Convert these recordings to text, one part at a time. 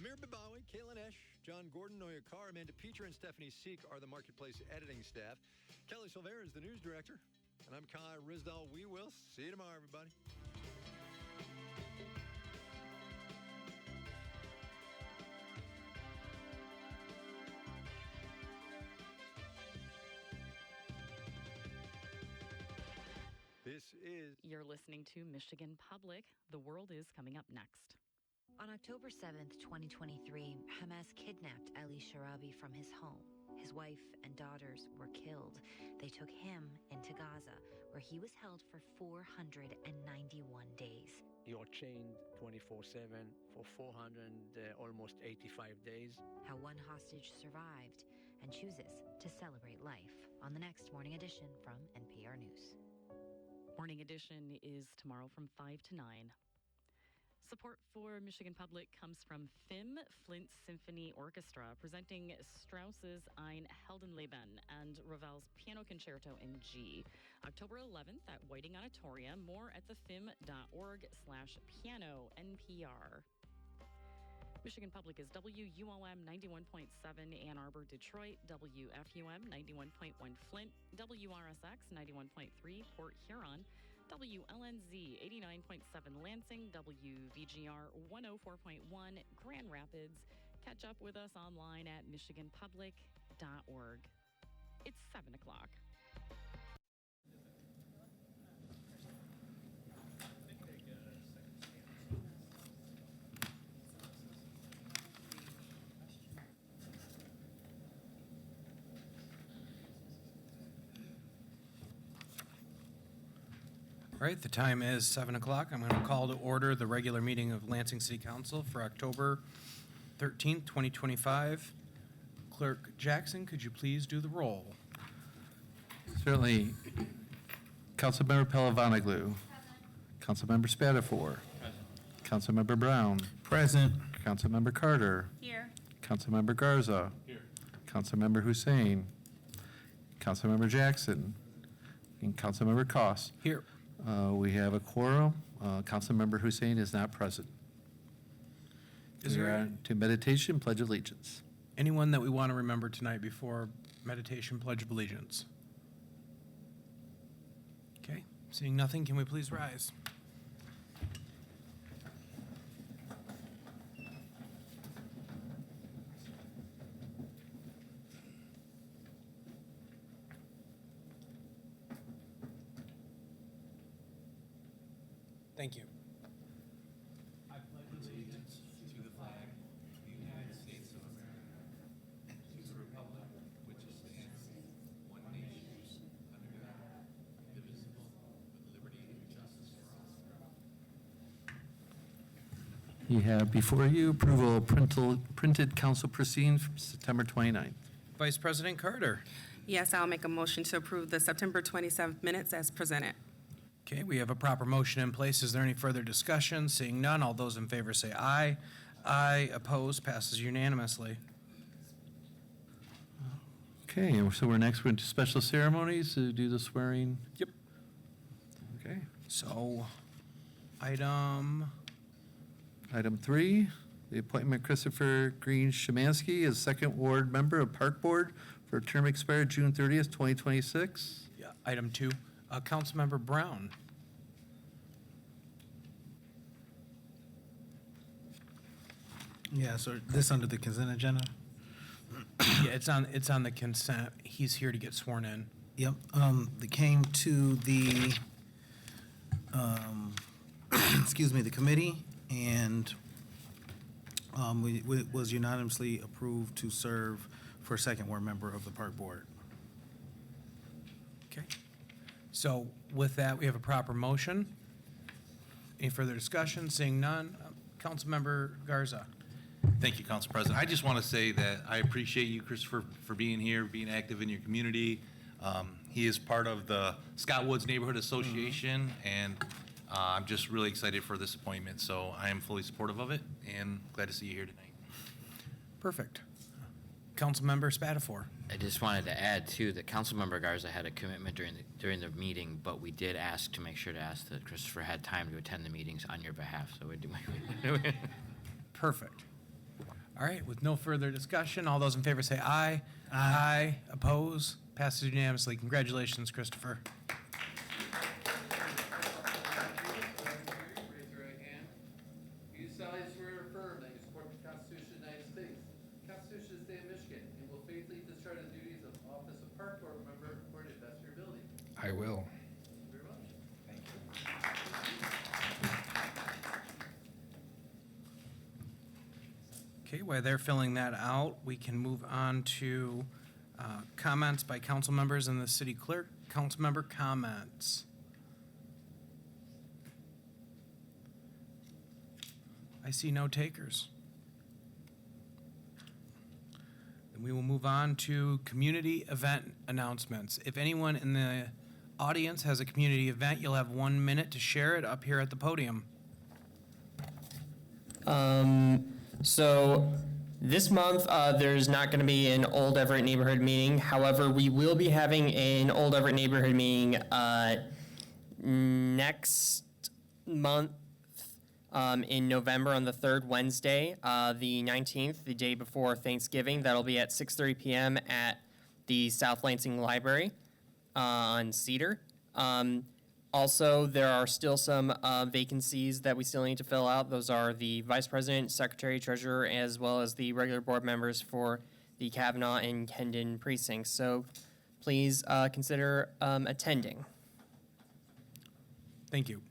Amir Bibawi, Kaylin Esch, John Gordon, Noya Carr, Amanda Peter, and Stephanie Seek are the Marketplace editing staff. Kelly Silvera is the news director. And I'm Kai Risdall. We will see you tomorrow, everybody. You're listening to Michigan Public. The world is coming up next. On October 7th, 2023, Hamas kidnapped Ali Sharabi from his home. His wife and daughters were killed. They took him into Gaza, where he was held for 491 days. You're chained 24/7 for 400, almost 85 days. How one hostage survived and chooses to celebrate life on the next Morning Edition from NPR News. Morning Edition is tomorrow from 5 to 9. Support for Michigan Public comes from FIM, Flint Symphony Orchestra, presenting Strauss's Ein Heldenleben and Ravel's Piano Concerto in G. October 11th at Whiting Auditorium. More at thefim.org/piano-NPR. Michigan Public is WUOM 91.7 Ann Arbor, Detroit, WFUM 91.1 Flint, WRSX 91.3 Port Huron, WLNZ 89.7 Lansing, WVGR 104.1 Grand Rapids. Catch up with us online at michiganpublic.org. It's 7 o'clock. All right, the time is 7 o'clock. I'm going to call to order the regular meeting of Lansing City Council for October 13th, 2025. Clerk Jackson, could you please do the roll? Certainly. Councilmember Palavanaglou. Councilmember Spatafor. Councilmember Brown. Present. Councilmember Carter. Here. Councilmember Garza. Here. Councilmember Hussein. Councilmember Jackson. And Councilmember Koss. Here. We have a quorum. Councilmember Hussein is not present. Is there on to meditation, pledge allegiance. anyone that we want to remember tonight before meditation, pledge of allegiance? Okay, seeing nothing, can we please rise? Thank you. I pledge allegiance to the flag of the United States of America, to the republic which stands one nation, under God, indivisible, with liberty and justice for all. You have before you approval of printed council proceedings from September 29th. Vice President Carter. Yes, I'll make a motion to approve the September 27th minutes as presented. Okay, we have a proper motion in place. Is there any further discussion? Seeing none, all those in favor say aye. Aye, opposed, passes unanimously. Okay, and so we're next into special ceremonies to do the swearing. Yep. Okay. So, item 3, the appointment of Christopher Green Shemansky as second ward member of Park Board for a term expired June 30th, 2026. Yeah, item 2, Councilmember Brown. Yeah, so this under the consent agenda? Yeah, it's on the consent. He's here to get sworn in. Yep, they came to the, excuse me, the committee, and was unanimously approved to serve for second ward member of the Park Board. Okay. So with that, we have a proper motion. Any further discussion? Seeing none, Councilmember Garza. Thank you, Council President. I just want to say that I appreciate you, Christopher, for being here, being active in your community. He is part of the Scott Woods Neighborhood Association, and I'm just really excited for this appointment. So I am fully supportive of it, and glad to see you here tonight. Perfect. Councilmember Spatafor. I just wanted to add, too, that Councilmember Garza had a commitment during the meeting, but we did ask to make sure to ask that Christopher had time to attend the meetings on your behalf. So we do. Perfect. All right, with no further discussion, all those in favor say aye. Aye. Oppose? Passes unanimously. Congratulations, Christopher. Raise your right hand. You solemnly swear or affirm that you support the Constitution of the United States, the Constitution of the State of Michigan, and will faithfully discharge the duties of office of Park Board member according to the best of your ability. I will. Thank you very much. Thank you. Okay, while they're filling that out, we can move on to comments by council members and the city clerk. Council member comments. I see no takers. Then we will move on to community event announcements. If anyone in the audience has a community event, you'll have 1 minute to share it up here at the podium. So this month, there's not going to be an Old Everett neighborhood meeting. However, we will be having an Old Everett neighborhood meeting next month in November on the third Wednesday, the 19th, the day before Thanksgiving. That'll be at 6:30 p.m. at the South Lansing Library on Cedar. Also, there are still some vacancies that we still need to fill out. Those are the vice president, secretary, treasurer, as well as the regular board members for the Kavanaugh and Kendon precincts. So please consider attending. Thank you.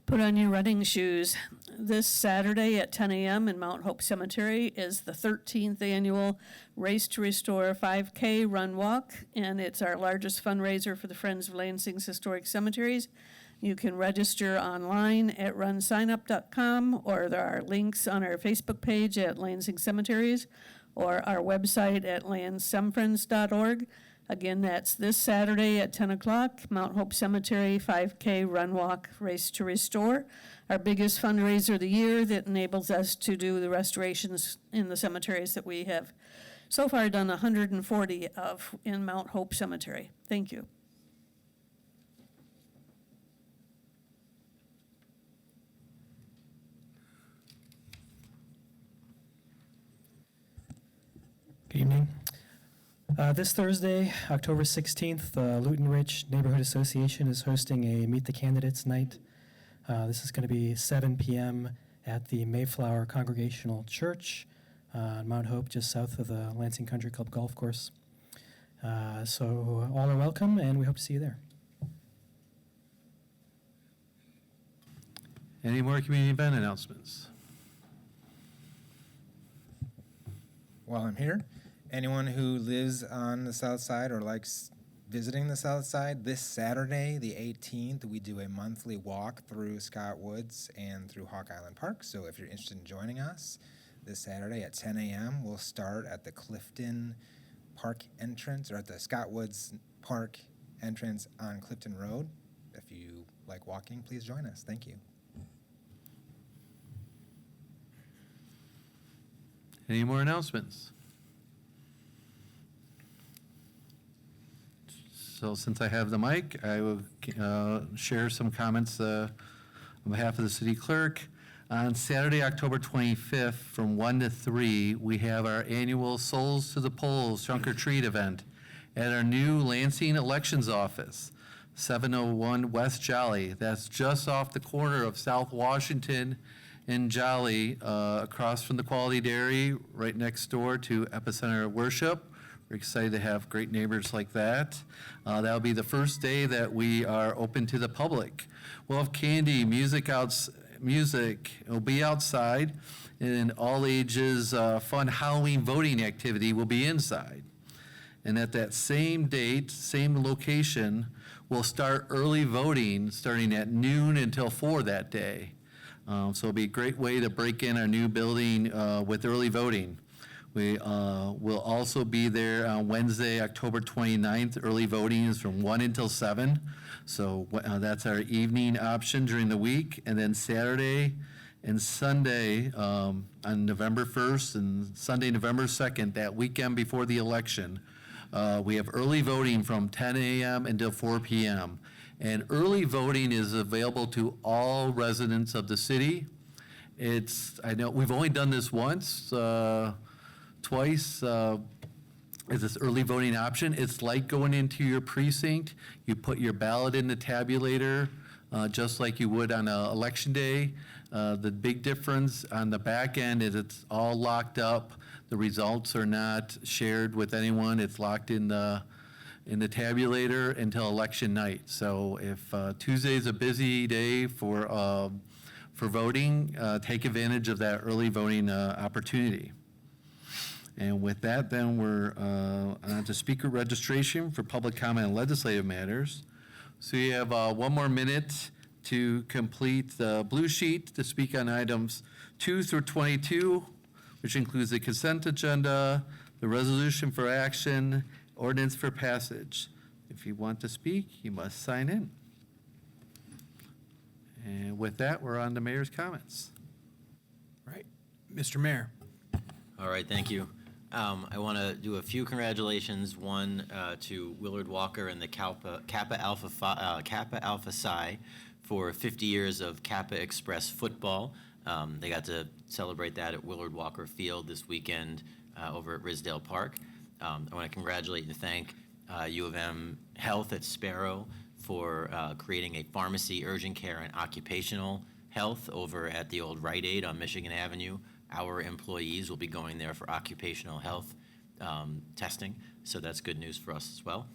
Put on your running shoes. This Saturday at 10 a.m. in Mount Hope Cemetery is the 13th annual Race to Restore 5K Run Walk, and it's our largest fundraiser for the Friends of Lansing's Historic Cemeteries. You can register online at runsignup.com, or there are links on our Facebook page at Lansing Cemeteries, or our website at landsemfriends.org. Again, that's this Saturday at 10 o'clock, Mount Hope Cemetery 5K Run Walk Race to Restore, our biggest fundraiser of the year that enables us to do the restorations in the cemeteries that we have so far done 140 of in Mount Hope Cemetery. Thank you. Good evening. This Thursday, October 16th, the Luton Ridge Neighborhood Association is hosting a Meet the Candidates night. This is going to be 7 p.m. at the Mayflower Congregational Church on Mount Hope, just south of the Lansing Country Club Golf Course. So all are welcome, and we hope to see you there. Any more community event announcements? While I'm here, anyone who lives on the south side or likes visiting the south side, this Saturday, the 18th, we do a monthly walk through Scott Woods and through Hawk Island Park. So if you're interested in joining us this Saturday at 10 a.m., we'll start at the Clifton Park entrance, or at the Scott Woods Park entrance on Clifton Road. If you like walking, please join us. Thank you. Any more announcements? So since I have the mic, I will share some comments on behalf of the city clerk. On Saturday, October 25th, from 1 to 3, we have our annual Souls to the Polls Trunk or Treat event at our new Lansing Elections Office, 701 West Jolly. That's just off the corner of South Washington and Jolly, across from the Quality Dairy, right next door to Epicenter of Worship. We're excited to have great neighbors like that. That'll be the first day that we are open to the public. We'll have candy, music. It'll be outside, and all ages fun Halloween voting activity will be inside. And at that same date, same location, we'll start early voting starting at noon until 4 that day. So it'll be a great way to break in our new building with early voting. We will also be there on Wednesday, October 29th. Early voting is from 1 until 7. So that's our evening option during the week. And then Saturday and Sunday on November 1st and Sunday, November 2nd, that weekend before the election, we have early voting from 10 a.m. until 4 p.m. And early voting is available to all residents of the city. I know we've only done this once, twice, is this early voting option. It's like going into your precinct. You put your ballot in the tabulator, just like you would on election day. The big difference on the back end is it's all locked up. The results are not shared with anyone. It's locked in the tabulator until election night. So if Tuesday's a busy day for voting, take advantage of that early voting opportunity. And with that, then we're on to speaker registration for public comment on legislative matters. So you have 1 more minute to complete the blue sheet to speak on items 2 through 22, which includes the consent agenda, the resolution for action, ordinance for passage. If you want to speak, you must sign in. And with that, we're on to mayor's comments. Right. Mr. Mayor. All right, thank you. I want to do a few congratulations. One to Willard Walker and the Kappa Alpha Psi for 50 years of Kappa Express football. They got to celebrate that at Willard Walker Field this weekend over at Risdale Park. I want to congratulate and thank U of M Health at Sparrow for creating a pharmacy, urgent care, and occupational health over at the old Rite Aid on Michigan Avenue. Our employees will be going there for occupational health testing, so that's good news for us as well.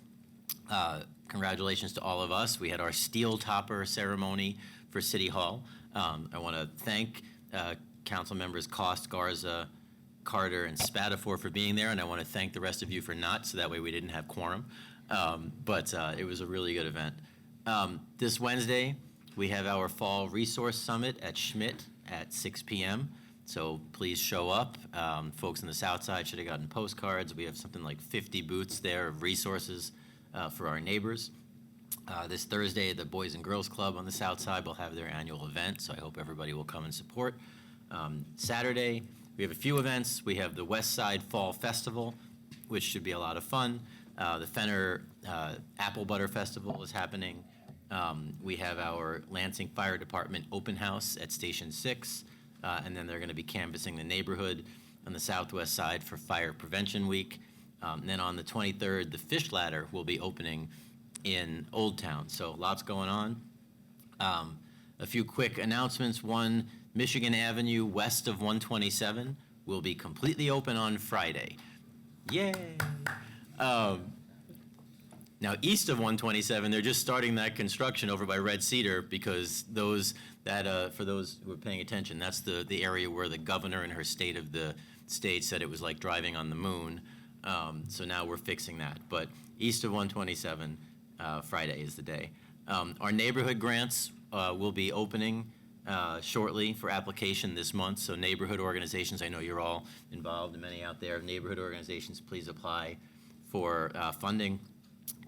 Congratulations to all of us. We had our steel topper ceremony for City Hall. I want to thank council members Cost, Garza, Carter, and Spatafor for being there, and I want to thank the rest of you for not, so that way we didn't have quorum. But it was a really good event. This Wednesday, we have our Fall Resource Summit at Schmidt at 6 p.m., so please show up. Folks on the south side should have gotten postcards. We have something like 50 booths there of resources for our neighbors. This Thursday, the Boys and Girls Club on the south side will have their annual event, so I hope everybody will come and support. Saturday, we have a few events. We have the West Side Fall Festival, which should be a lot of fun. The Fenner Apple Butter Festival is happening. We have our Lansing Fire Department open house at Station 6. And then they're going to be canvassing the neighborhood on the southwest side for Fire Prevention Week. And then on the 23rd, the Fish Ladder will be opening in Old Town. So lots going on. A few quick announcements. One, Michigan Avenue west of 127 will be completely open on Friday. Yay! Now, east of 127, they're just starting that construction over by Red Cedar because for those who are paying attention, that's the area where the governor in her State of the State said it was like driving on the moon. So now we're fixing that. But east of 127, Friday is the day. Our neighborhood grants will be opening shortly for application this month. So neighborhood organizations, I know you're all involved, and many out there, neighborhood organizations, please apply for funding.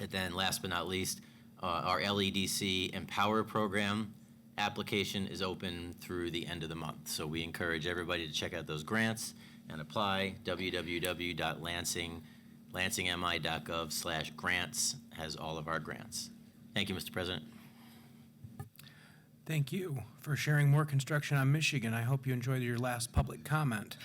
And then last but not least, our LEDC Empower program application is open through the end of the month. So we encourage everybody to check out those grants and apply. lansingmi.gov/grants has all of our grants. Thank you, Mr. President. Thank you for sharing more construction on Michigan. I hope you enjoyed your last public comment.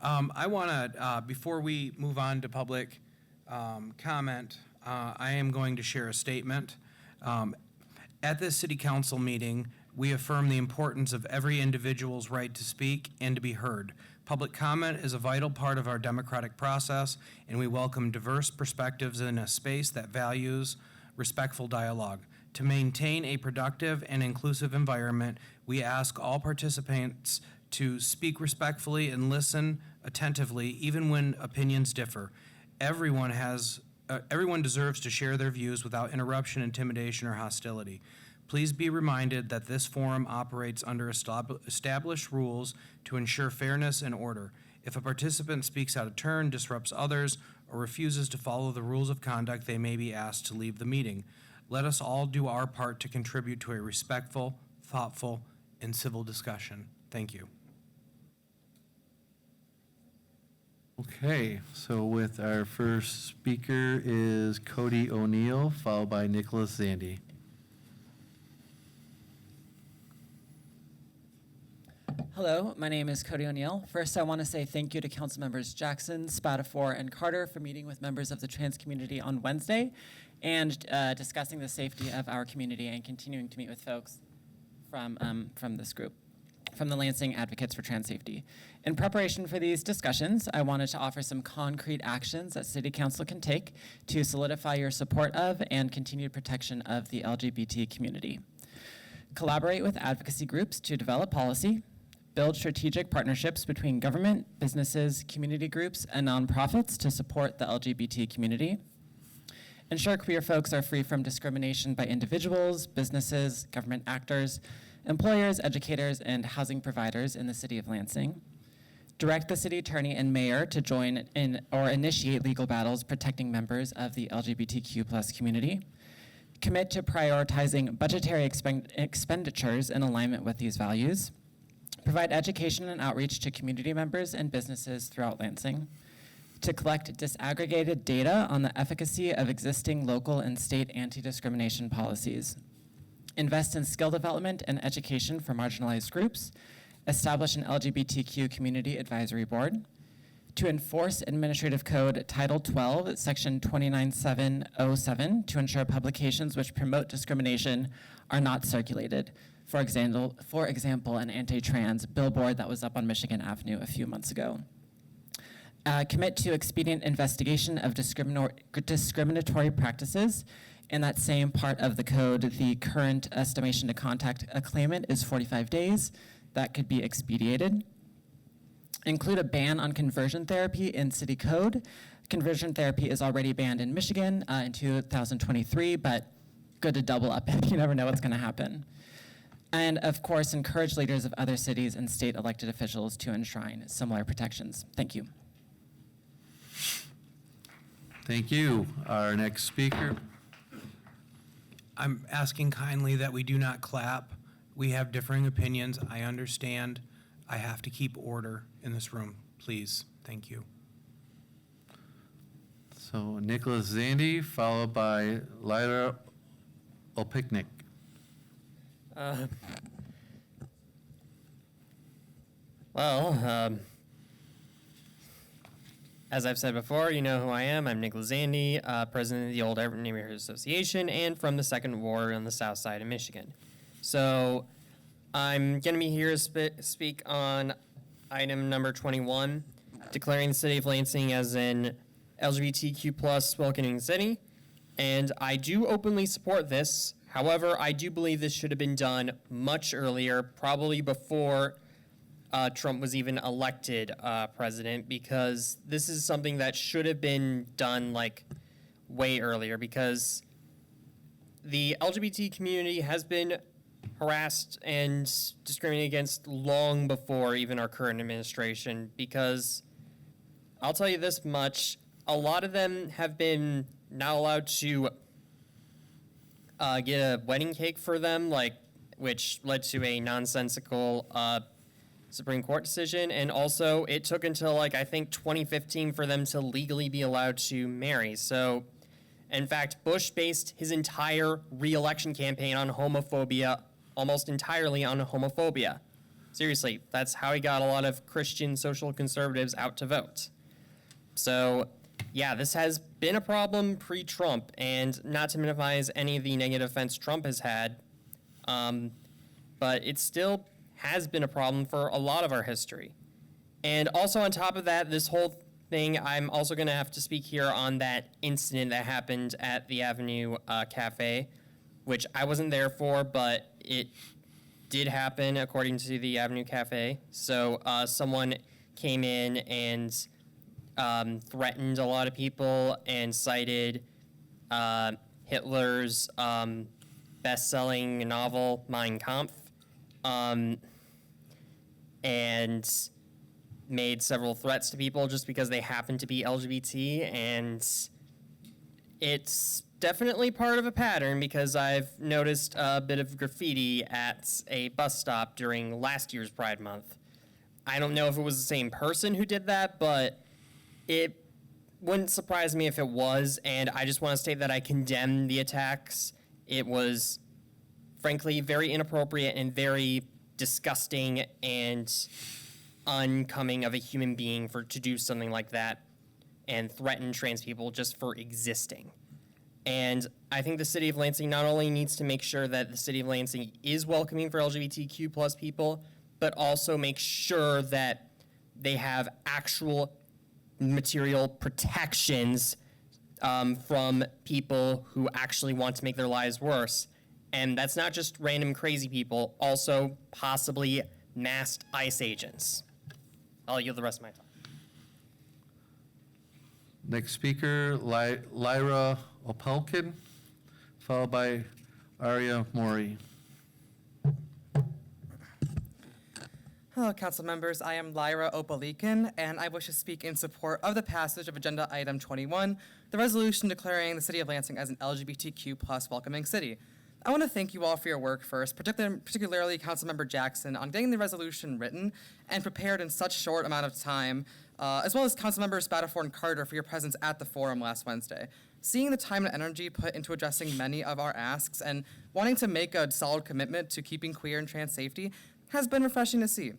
I want to, before we move on to public comment, I am going to share a statement. At this city council meeting, we affirm the importance of every individual's right to speak and to be heard. Public comment is a vital part of our democratic process, and we welcome diverse perspectives in a space that values respectful dialogue. To maintain a productive and inclusive environment, we ask all participants to speak respectfully and listen attentively, even when opinions differ. Everyone deserves to share their views without interruption, intimidation, or hostility. Please be reminded that this forum operates under established rules to ensure fairness and order. If a participant speaks out of turn, disrupts others, or refuses to follow the rules of conduct, they may be asked to leave the meeting. Let us all do our part to contribute to a respectful, thoughtful, and civil discussion. Thank you. Okay, so with our first speaker is Cody O'Neill, followed by Nicholas Zandy. Hello, my name is Cody O'Neill. First, I want to say thank you to Council Members Jackson, Spatafor, and Carter for meeting with members of the trans community on Wednesday and discussing the safety of our community and continuing to meet with folks from this group, from the Lansing Advocates for Trans Safety. In preparation for these discussions, I wanted to offer some concrete actions that City Council can take to solidify your support of and continued protection of the LGBT community. Collaborate with advocacy groups to develop policy, build strategic partnerships between government, businesses, community groups, and nonprofits to support the LGBT community. Ensure queer folks are free from discrimination by individuals, businesses, government actors, employers, educators, and housing providers in the city of Lansing. Direct the city attorney and mayor to join in or initiate legal battles protecting members of the LGBTQ+ community. Commit to prioritizing budgetary expenditures in alignment with these values. Provide education and outreach to community members and businesses throughout Lansing. To collect disaggregated data on the efficacy of existing local and state anti-discrimination policies. Invest in skill development and education for marginalized groups. Establish an LGBTQ community advisory board. To enforce Administrative Code Title 12, Section 29707, to ensure publications which promote discrimination are not circulated. For example, an anti-trans billboard that was up on Michigan Avenue a few months ago. Commit to expedient investigation of discriminatory practices. In that same part of the code, the current estimation to contact a claimant is 45 days. That could be expedited. Include a ban on conversion therapy in city code. Conversion therapy is already banned in Michigan in 2023, but good to double up. You never know what's going to happen. And of course, encourage leaders of other cities and state elected officials to enshrine similar protections. Thank you. Thank you. Our next speaker. I'm asking kindly that we do not clap. We have differing opinions. I understand. I have to keep order in this room, please. Thank you. So Nicholas Zandy, followed by Lyra Opiknik. As I've said before, you know who I am. I'm Nicholas Zandy, president of the Old Everett Neighborhood Association, and from the 2nd Ward on the south side of Michigan. So I'm going to be here to speak on item number 21, declaring the city of Lansing as an LGBTQ+ welcoming city. And I do openly support this. However, I do believe this should have been done much earlier, probably before Trump was even elected president, because this is something that should have been done like way earlier, because the LGBT community has been harassed and discriminated against long before even our current administration, because I'll tell you this much, a lot of them have been not allowed to get a wedding cake for them, which led to a nonsensical Supreme Court decision. And also, it took until, I think 2015 for them to legally be allowed to marry. So, in fact, Bush based his entire re-election campaign on homophobia, almost entirely on homophobia. Seriously, that's how he got a lot of Christian social conservatives out to vote. So, yeah, this has been a problem pre-Trump, and not to minimize any of the negative effects Trump has had, but it still has been a problem for a lot of our history. And also on top of that, this whole thing, I'm also going to have to speak here on that incident that happened at the Avenue Cafe, which I wasn't there for, but it did happen according to the Avenue Cafe. So someone came in and threatened a lot of people and cited Hitler's best-selling novel, Mein Kampf, and made several threats to people just because they happen to be LGBT, and it's definitely part of a pattern because I've noticed a bit of graffiti at a bus stop during last year's Pride Month. I don't know if it was the same person who did that, but It wouldn't surprise me if it was, and I just want to state that I condemn the attacks. It was, frankly, very inappropriate and very disgusting and uncoming of a human being to do something like that and threaten trans people just for existing. And I think the city of Lansing not only needs to make sure that the city of Lansing is welcoming for LGBTQ plus people, but also make sure that they have actual material protections from people who actually want to make their lives worse. And that's not just random crazy people, also possibly masked ICE agents. I'll yield the rest of my time. Next speaker, Lyra Opelkin, followed by Arya Mori. Hello, council members. I am Lyra Opalikin, and I wish to speak in support of the passage of Agenda Item 21, the resolution declaring the city of Lansing as an LGBTQ plus welcoming city. I want to thank you all for your work first, particularly Councilmember Jackson, on getting the resolution written and prepared in such short amount of time, as well as Councilmembers Spatafor and Carter for your presence at the forum last Wednesday. Seeing the time and energy put into addressing many of our asks and wanting to make a solid commitment to keeping queer and trans safety has been refreshing to see.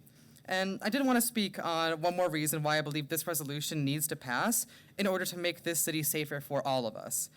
And I did want to speak on one more reason why I believe this resolution needs to pass in order to make this city safer for all of us.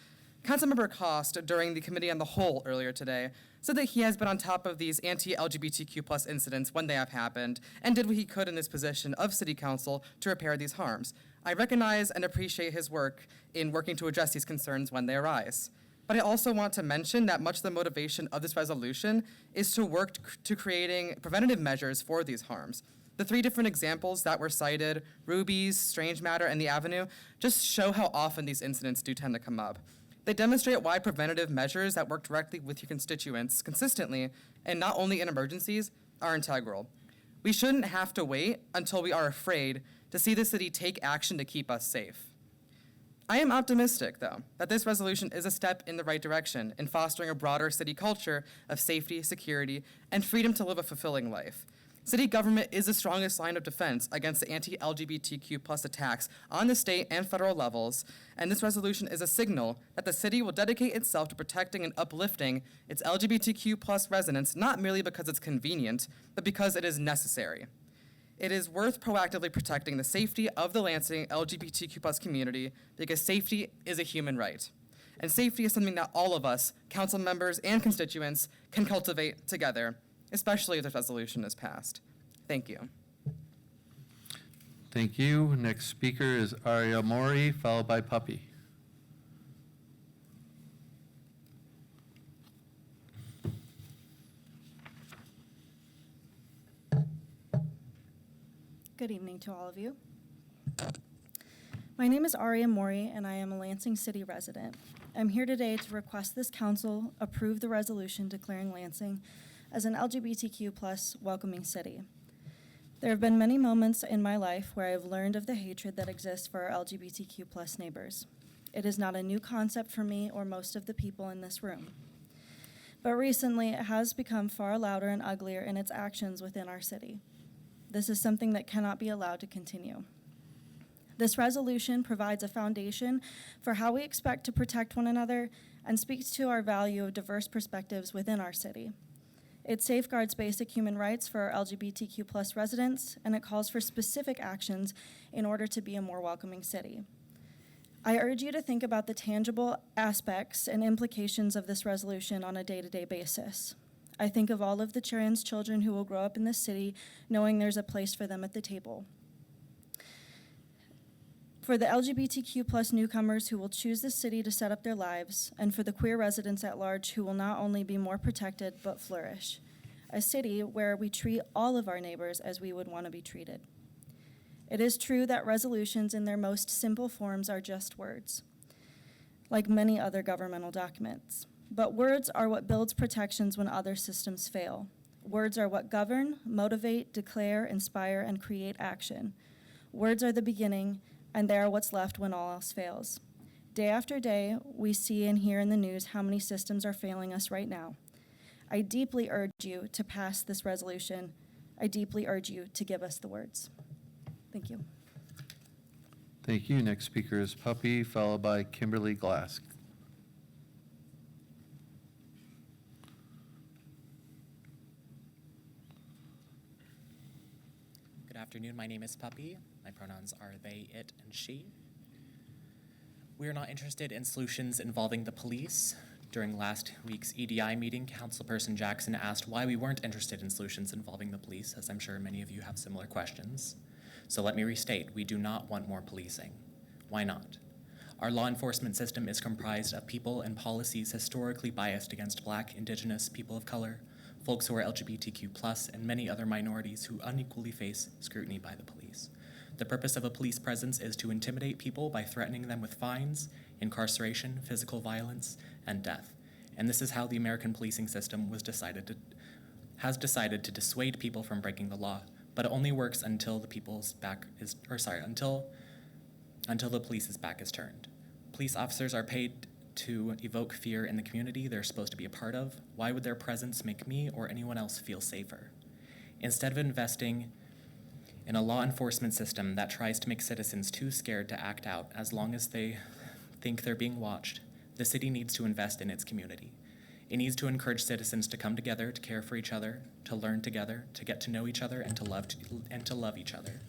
Councilmember Cost, during the Committee on the Whole earlier today, said that he has been on top of these anti-LGBTQ plus incidents when they have happened and did what he could in this position of City Council to repair these harms. I recognize and appreciate his work in working to address these concerns when they arise. But I also want to mention that much of the motivation of this resolution is to work to creating preventative measures for these harms. The 3 different examples that were cited, Ruby's, Strange Matter, and the Avenue, just show how often these incidents do tend to come up. They demonstrate why preventative measures that work directly with your constituents consistently, and not only in emergencies, are integral. We shouldn't have to wait until we are afraid to see the city take action to keep us safe. I am optimistic, though, that this resolution is a step in the right direction in fostering a broader city culture of safety, security, and freedom to live a fulfilling life. City government is the strongest line of defense against the anti-LGBTQ plus attacks on the state and federal levels, and this resolution is a signal that the city will dedicate itself to protecting and uplifting its LGBTQ plus residents, not merely because it's convenient, but because it is necessary. It is worth proactively protecting the safety of the Lansing LGBTQ plus community because safety is a human right. And safety is something that all of us, council members and constituents, can cultivate together, especially if this resolution is passed. Thank you. Thank you. Next speaker is Arya Mori, followed by Puppy. Good evening to all of you. My name is Arya Mori, and I am a Lansing City resident. I'm here today to request this council approve the resolution declaring Lansing as an LGBTQ plus welcoming city. There have been many moments in my life where I have learned of the hatred that exists for our LGBTQ plus neighbors. It is not a new concept for me or most of the people in this room. But recently, it has become far louder and uglier in its actions within our city. This is something that cannot be allowed to continue. This resolution provides a foundation for how we expect to protect one another and speaks to our value of diverse perspectives within our city. It safeguards basic human rights for our LGBTQ plus residents, and it calls for specific actions in order to be a more welcoming city. I urge you to think about the tangible aspects and implications of this resolution on a day-to-day basis. I think of all of the trans children who will grow up in this city knowing there's a place for them at the table. For the LGBTQ plus newcomers who will choose this city to set up their lives, and for the queer residents at large who will not only be more protected but flourish. A city where we treat all of our neighbors as we would want to be treated. It is true that resolutions in their most simple forms are just words, like many other governmental documents. But words are what builds protections when other systems fail. Words are what govern, motivate, declare, inspire, and create action. Words are the beginning, and they are what's left when all else fails. Day after day, we see and hear in the news how many systems are failing us right now. I deeply urge you to pass this resolution. I deeply urge you to give us the words. Thank you. Thank you. Next speaker is Puppy, followed by Kimberly Glass. Good afternoon. My name is Puppy. My pronouns are they, it, and she. We are not interested in solutions involving the police. During last week's EDI meeting, Councilperson Jackson asked why we weren't interested in solutions involving the police, as I'm sure many of you have similar questions. So let me restate, we do not want more policing. Why not? Our law enforcement system is comprised of people and policies historically biased against Black, Indigenous, people of color, folks who are LGBTQ+, and many other minorities who unequally face scrutiny by the police. The purpose of a police presence is to intimidate people by threatening them with fines, incarceration, physical violence, and death. And this is how the American policing system has decided to dissuade people from breaking the law, but it only works until the until the police's back is turned. Police officers are paid to evoke fear in the community they're supposed to be a part of. Why would their presence make me or anyone else feel safer? Instead of investing in a law enforcement system that tries to make citizens too scared to act out as long as they think they're being watched, the city needs to invest in its community. It needs to encourage citizens to come together, to care for each other, to learn together, to get to know each other, and to love each other.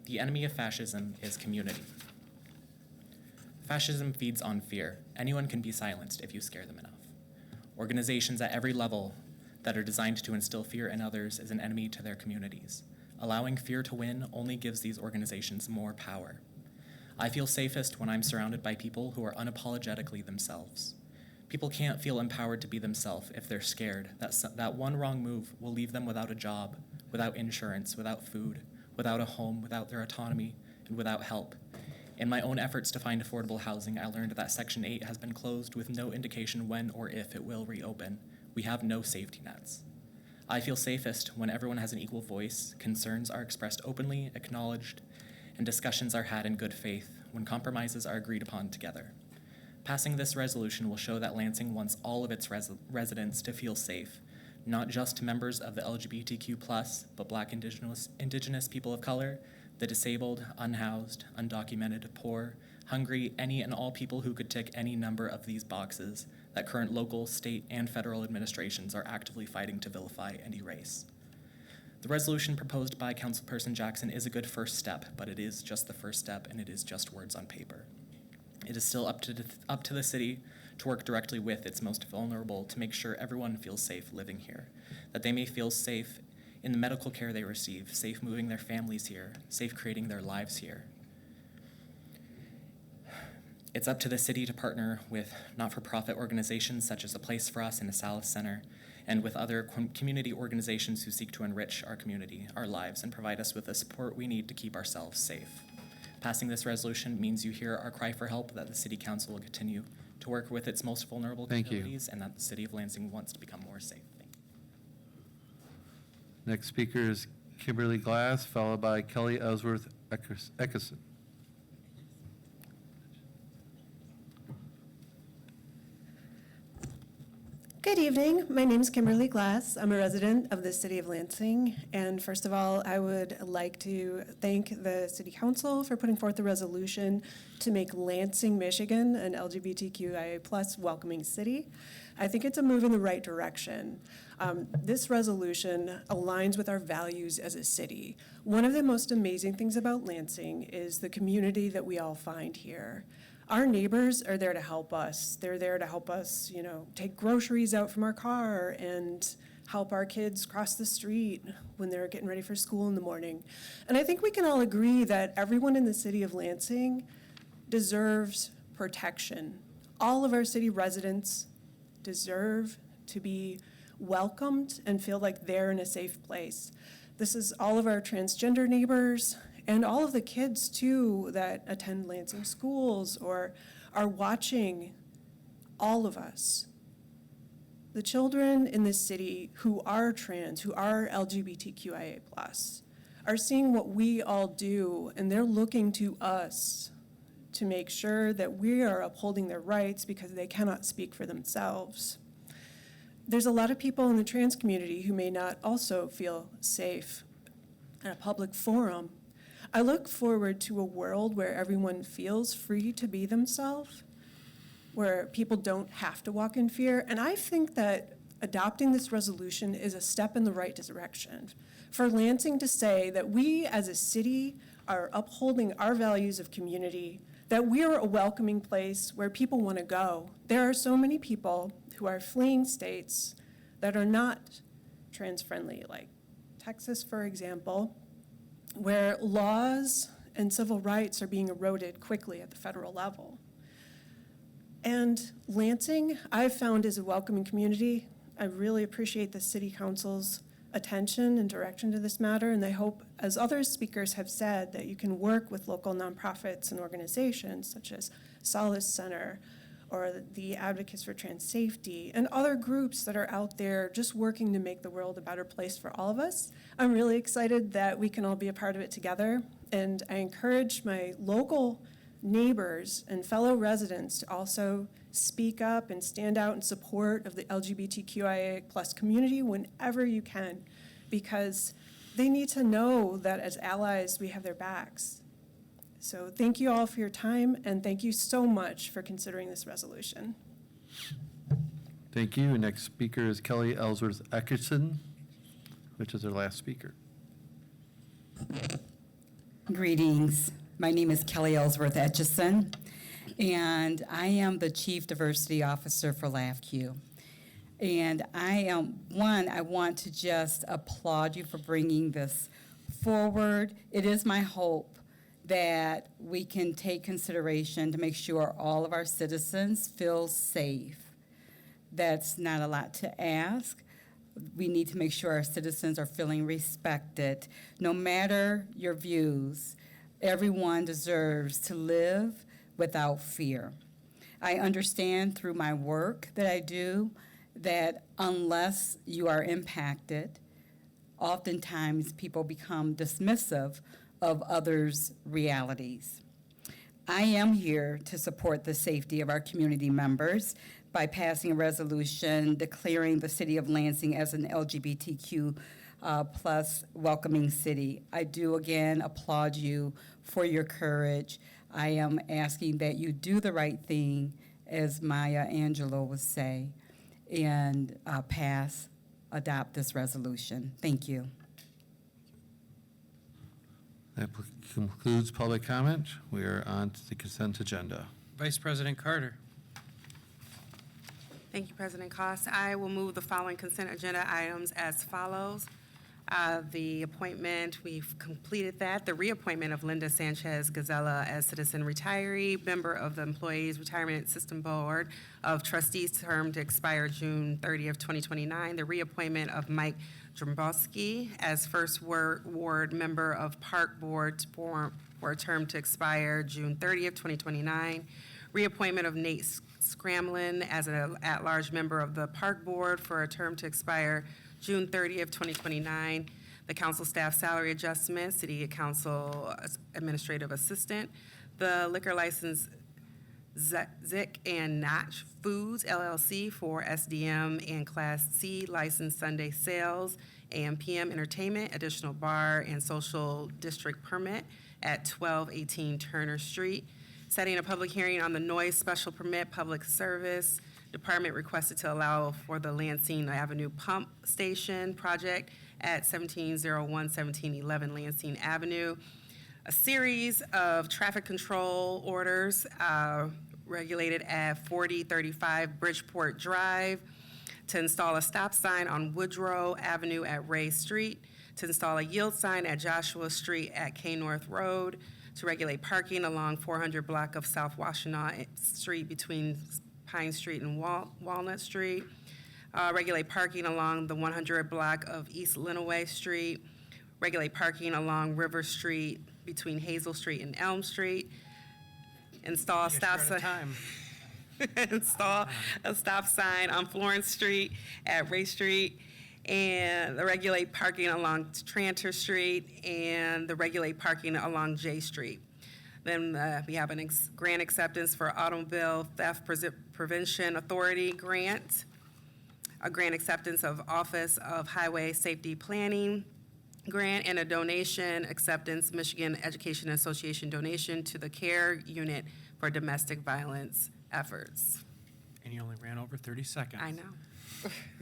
The enemy of fascism is community. Fascism feeds on fear. Anyone can be silenced if you scare them enough. Organizations at every level that are designed to instill fear in others is an enemy to their communities. Allowing fear to win only gives these organizations more power. I feel safest when I'm surrounded by people who are unapologetically themselves. People can't feel empowered to be themselves if they're scared that one wrong move will leave them without a job, without insurance, without food, without a home, without their autonomy, and without help. In my own efforts to find affordable housing, I learned that Section 8 has been closed with no indication when or if it will reopen. We have no safety nets. I feel safest when everyone has an equal voice, concerns are expressed openly, acknowledged, and discussions are had in good faith when compromises are agreed upon together. Passing this resolution will show that Lansing wants all of its residents to feel safe, not just members of the LGBTQ+, but Black, Indigenous people of color, the disabled, unhoused, undocumented, poor, hungry, any and all people who could tick any number of these boxes that current local, state, and federal administrations are actively fighting to vilify and erase. The resolution proposed by Councilperson Jackson is a good first step, but it is just the first step, and it is just words on paper. It is still up to the city to work directly with its most vulnerable to make sure everyone feels safe living here, that they may feel safe in the medical care they receive, safe moving their families here, safe creating their lives here. It's up to the city to partner with not-for-profit organizations such as A Place for Us and a Salis Center, and with other community organizations who seek to enrich our community, our lives, and provide us with the support we need to keep ourselves safe. Passing this resolution means you hear our cry for help, that the City Council will continue to work with its most vulnerable communities, and that the City of Lansing wants to become more safe. Next speaker is Kimberly Glass, followed by Kelly Ellsworth Eckerson. Good evening. My name is Kimberly Glass. I'm a resident of the City of Lansing. And first of all, I would like to thank the City Council for putting forth a resolution to make Lansing, Michigan an LGBTQIA+ welcoming city. I think it's a move in the right direction. This resolution aligns with our values as a city. One of the most amazing things about Lansing is the community that we all find here. Our neighbors are there to help us. They're there to help us, take groceries out from our car and help our kids cross the street when they're getting ready for school in the morning. And I think we can all agree that everyone in the city of Lansing deserves protection. All of our city residents deserve to be welcomed and feel like they're in a safe place. This is all of our transgender neighbors, and all of the kids, too, that attend Lansing schools or are watching all of us. The children in this city who are trans, who are LGBTQIA+, are seeing what we all do, and they're looking to us to make sure that we are upholding their rights because they cannot speak for themselves. There's a lot of people in the trans community who may not also feel safe in a public forum. I look forward to a world where everyone feels free to be themselves, where people don't have to walk in fear. And I think that adopting this resolution is a step in the right direction. For Lansing to say that we as a city are upholding our values of community, that we are a welcoming place where people want to go. There are so many people who are fleeing states that are not trans-friendly, like Texas, for example, where laws and civil rights are being eroded quickly at the federal level. And Lansing, I've found, is a welcoming community. I really appreciate the City Council's attention and direction to this matter, and I hope, as other speakers have said, that you can work with local nonprofits and organizations such as Solace Center or the Advocates for Trans Safety and other groups that are out there just working to make the world a better place for all of us. I'm really excited that we can all be a part of it together, and I encourage my local neighbors and fellow residents to also speak up and stand out in support of the LGBTQIA+ community whenever you can, because they need to know that as allies we have their backs. So thank you all for your time, and thank you so much for considering this resolution. Thank you. Next speaker is Kelly Ellsworth Eckerson, which is our last speaker. Greetings. My name is Kelly Ellsworth Etchison, and I am the Chief Diversity Officer for LAFQ. And I want to just applaud you for bringing this forward. It is my hope that we can take consideration to make sure all of our citizens feel safe. That's not a lot to ask. We need to make sure our citizens are feeling respected. No matter your views, everyone deserves to live without fear. I understand through my work that I do that unless you are impacted, oftentimes people become dismissive of others' realities. I am here to support the safety of our community members by passing a resolution declaring the city of Lansing as an LGBTQ plus welcoming city. I do again applaud you for your courage. I am asking that you do the right thing, as Maya Angelou would say, and adopt this resolution. Thank you. That concludes public comment. We are on to the consent agenda. Vice President Carter. Thank you, President Cost. I will move the following consent agenda items as follows. The appointment, we've completed that. The reappointment of Linda Sanchez Gazella as citizen retiree, member of the Employees Retirement System Board of Trustees, term to expire June 30th, 2029. The reappointment of Mike Drambowski as First Ward member of Park Board for a term to expire June 30th, 2029. Reappointment of Nate Scramlin as an at-large member of the Park Board for a term to expire June 30th, 2029. The council staff salary adjustment, city council administrative assistant. The liquor license Zik and Notch Foods LLC for SDM and Class C licensed Sunday sales, AM/PM entertainment, additional bar and social district permit at 1218 Turner Street. Setting a public hearing on the noise special permit public service. Department requested to allow for the Lansing Avenue Pump Station project at 1701, 1711 Lansing Avenue. A series of traffic control orders regulated at 4035 Bridgeport Drive, to install a stop sign on Woodrow Avenue at Ray Street, to install a yield sign at Joshua Street at K North Road, to regulate parking along 400 block of South Washtenaw Street between Pine Street and Walnut Street, regulate parking along the 100 block of East Lenawee Street, regulate parking along River Street between Hazel Street and Elm Street, install a stop sign. Install a stop sign on Florence Street at Ray Street, and the regulate parking along Tranter Street, and the regulate parking along J Street. Then we have a grant acceptance for Automobile Theft Prevention Authority grant, a grant acceptance of Office of Highway Safety Planning, grant and a donation acceptance, Michigan Education Association donation to the CARE Unit for domestic violence efforts. And you only ran over 30 seconds. I know.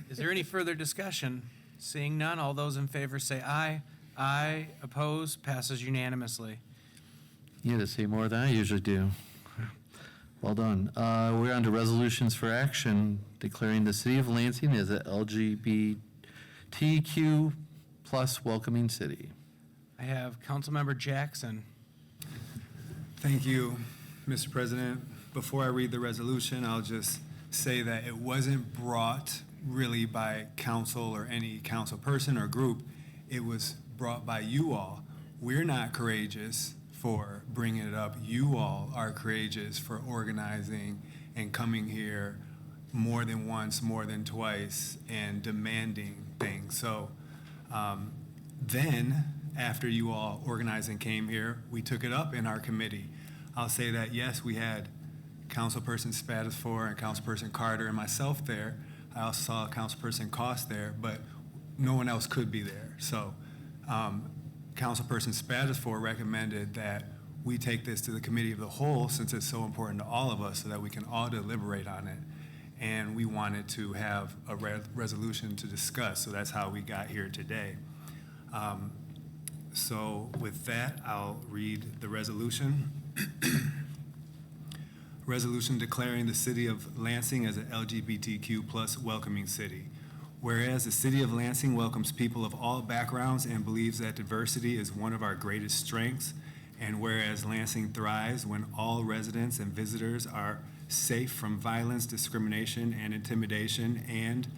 Is there any further discussion? Seeing none, all those in favor say aye. Aye. Opposed? Passes unanimously. You had to say more than I usually do. Well done. We're on to resolutions for action, declaring the city of Lansing as a LGBTQ plus welcoming city. I have Councilmember Jackson. Thank you, Mr. President. Before I read the resolution, I'll just say that it wasn't brought really by council or any council person or group. It was brought by you all. We're not courageous for bringing it up. You all are courageous for organizing and coming here more than once, more than twice, and demanding things. So then, after you all organized and came here, we took it up in our committee. I'll say that, yes, we had Councilperson Spatafor and Councilperson Carter and myself there. I also saw Councilperson Cost there, but no one else could be there. So Councilperson Spatafor recommended that we take this to the committee of the whole, since it's so important to all of us, so that we can all deliberate on it. And we wanted to have a resolution to discuss, so that's how we got here today. So with that, I'll read the resolution. Resolution declaring the city of Lansing as an LGBTQ plus welcoming city. Whereas the city of Lansing welcomes people of all backgrounds and believes that diversity is one of our greatest strengths, and whereas Lansing thrives when all residents and visitors are safe from violence, discrimination, and intimidation, and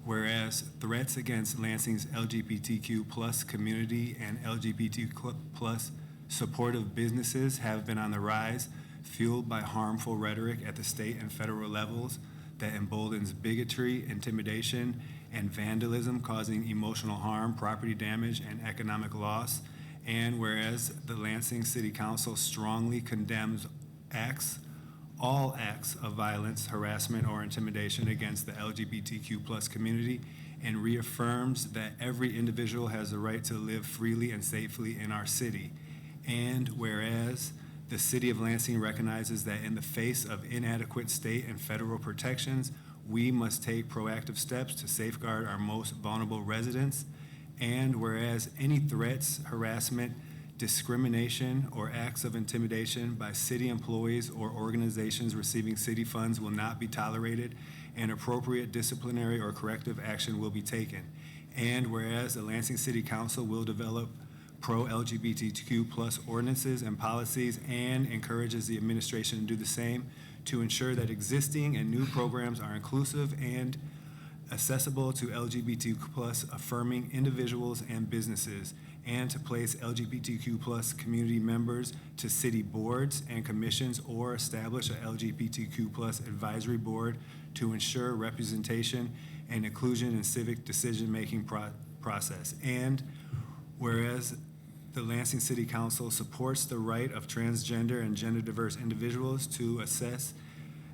whereas threats against Lansing's LGBTQ plus community and LGBTQ plus supportive businesses have been on the rise, fueled by harmful rhetoric at the state and federal levels that emboldens bigotry, intimidation, and vandalism, causing emotional harm, property damage, and economic loss. And whereas the Lansing City Council strongly condemns all acts of violence, harassment, or intimidation against the LGBTQ plus community, and reaffirms that every individual has the right to live freely and safely in our city. And whereas the city of Lansing recognizes that in the face of inadequate state and federal protections, we must take proactive steps to safeguard our most vulnerable residents. And whereas any threats, harassment, discrimination, or acts of intimidation by city employees or organizations receiving city funds will not be tolerated, and appropriate disciplinary or corrective action will be taken. And whereas the Lansing City Council will develop pro-LGBTQ plus ordinances and policies and encourages the administration to do the same to ensure that existing and new programs are inclusive and accessible to LGBTQ plus affirming individuals and businesses, and to place LGBTQ plus community members to city boards and commissions, or establish a LGBTQ plus advisory board to ensure representation and inclusion in civic decision-making process. And whereas the Lansing City Council supports the right of transgender and gender-diverse individuals to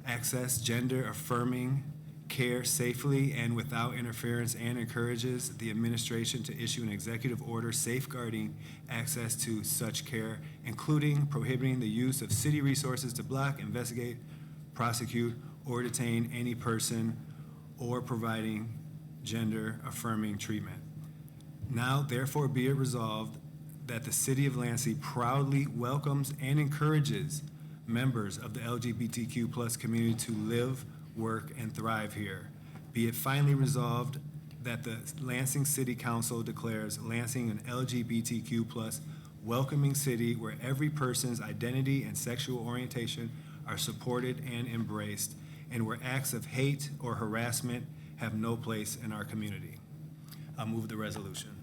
access gender-affirming care safely and without interference, and encourages the administration to issue an executive order safeguarding access to such care, including prohibiting the use of city resources to block, investigate, prosecute, or detain any person, or providing gender-affirming treatment. Now, therefore, be it resolved that the city of Lansing proudly welcomes and encourages members of the LGBTQ plus community to live, work, and thrive here. Be it finally resolved that the Lansing City Council declares Lansing an LGBTQ plus welcoming city where every person's identity and sexual orientation are supported and embraced, and where acts of hate or harassment have no place in our community. I'll move the resolution.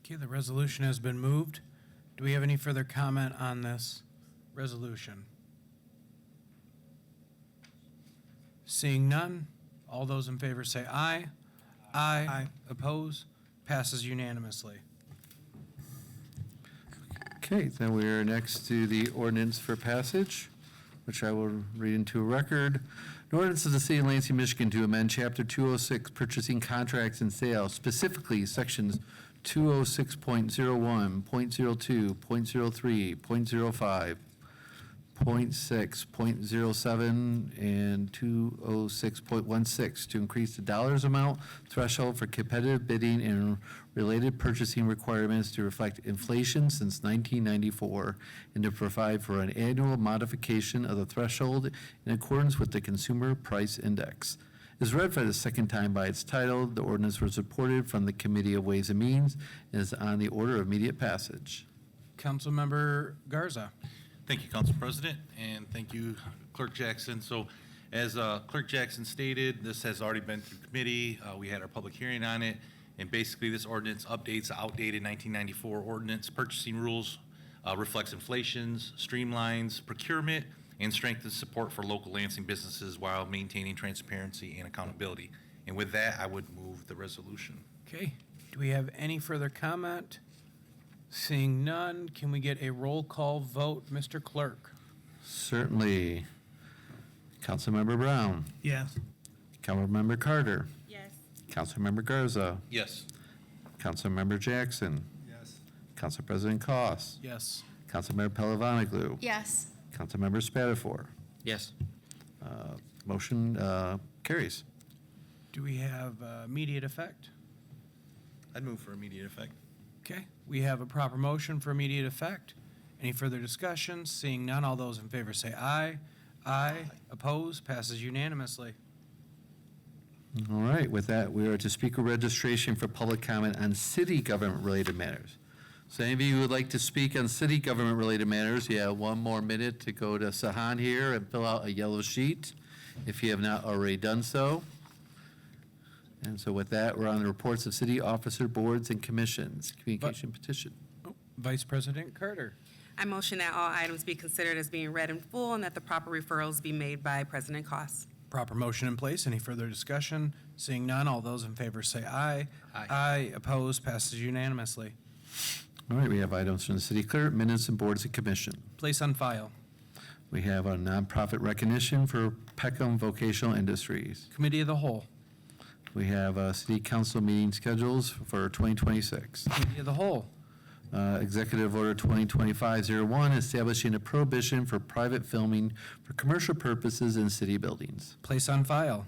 Okay, the resolution has been moved. Do we have any further comment on this resolution? Seeing none, all those in favor say aye. Aye. Aye. Oppose? Passes unanimously. Okay, then we are next to the ordinance for passage, which I will read into a record. An ordinance of the City of Lansing, Michigan to amend Chapter 206, Purchasing Contracts and Sales, specifically Sections 206.01, .02, .03, .05, .6, .07, and 206.16 to increase the dollars amount threshold for competitive bidding and related purchasing requirements to reflect inflation since 1994 and to provide for an annual modification of the threshold in accordance with the Consumer Price Index. Is read for the second time by its title. The ordinance was reported from the Committee of Ways and Means and is on the order of immediate passage. Councilmember Garza. Thank you, Council President, and thank you, Clerk Jackson. So as Clerk Jackson stated, this has already been through committee. We had our public hearing on it, and basically this ordinance updates the outdated 1994 ordinance purchasing rules, reflects inflations, streamlines procurement, and strengthens support for local Lansing businesses while maintaining transparency and accountability. And with that, I would move the resolution. Okay. Do we have any further comment? Seeing none, can we get a roll call vote, Mr. Clerk? Certainly. Councilmember Brown. Yes. Councilmember Carter. Yes. Councilmember Garza. Yes. Councilmember Jackson. Yes. Council President Koss. Yes. Councilmember Palavaglu. Yes. Councilmember Spatafor. Yes. Motion carries. Do we have immediate effect? I'd move for immediate effect. Okay. We have a proper motion for immediate effect. Any further discussion? Seeing none, all those in favor say aye. Aye. Opposed? Passes unanimously. All right, with that, we are to speaker registration for public comment on city government-related matters. So any of you who would like to speak on city government-related matters, you have 1 more minute to go to Sahan here and fill out a yellow sheet if you have not already done so. And so with that, we're on the reports of city officer boards and commissions. Communication petition. Vice President Carter. I motion that all items be considered as being read in full and that the proper referrals be made by President Koss. Proper motion in place. Any further discussion? Seeing none, all those in favor say aye. Aye. Aye. Opposed? Passes unanimously. All right, we have items from the city clerk, minutes and boards and commission. Place on file. We have a nonprofit recognition for Peckham Vocational Industries. Committee of the Whole. We have city council meeting schedules for 2026. Committee of the Whole. Executive Order 2025-01, establishing a prohibition for private filming for commercial purposes in city buildings. Place on file.